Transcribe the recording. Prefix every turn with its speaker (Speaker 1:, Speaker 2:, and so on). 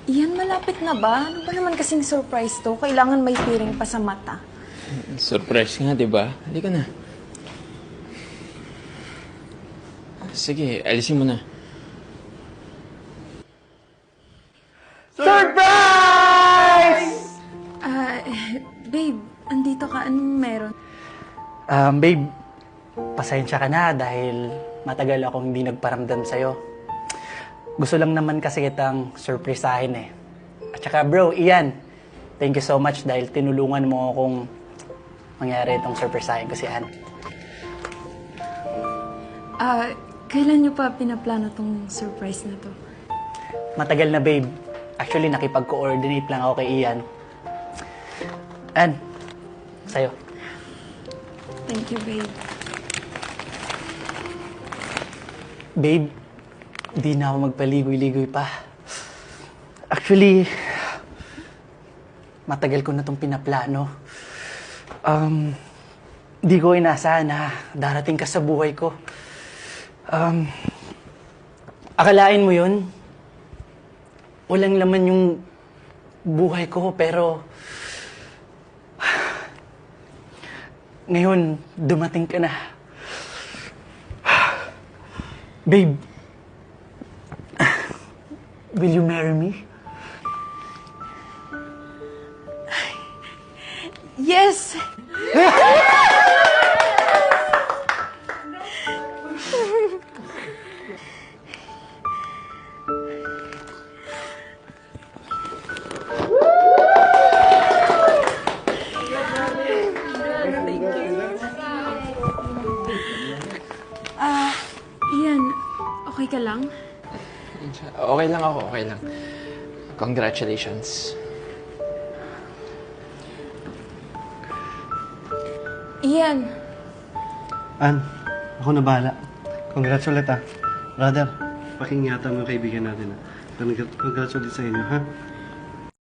Speaker 1: Iyan, malapit na ba? Ano ba naman kasing surprise to? Kailangan may piring pa sa mata.
Speaker 2: Surprise nga, di ba? Halika na. Sige, alisin mo na.
Speaker 1: Babe, andito ka. Anong meron?
Speaker 3: Babe, pasensya ka na dahil matagal akong hindi nagparamdam sa'yo. Gusto lang naman kasi kitang surprisahin eh. At saka bro, Ian, thank you so much dahil tinulungan mo akong mangyari itong surprisahin ko si Ann.
Speaker 1: Kailan nyo pa pinaplano tong surprise na to?
Speaker 3: Matagal na babe. Actually, nakipag-coordinate lang ako kay Ian. Ann, sa'yo.
Speaker 1: Thank you, babe.
Speaker 3: Babe, di na ako magpaligoy-ligoy pa. Actually, matagal ko na itong pinaplano. Di ko inaasahan na darating ka sa buhay ko. Akalain mo yun? Walang laman yung buhay ko, pero ngayon, dumating ka na. Babe, will you marry me?
Speaker 1: Yes! Ian, okay ka lang?
Speaker 2: Okay lang ako, okay lang. Congratulations.
Speaker 1: Ian,
Speaker 4: Ann, ako na bahala. Congrats ulit ah. Brother, pakingatan mo yung kaibigan natin ah. Congrats ulit sa inyo ha.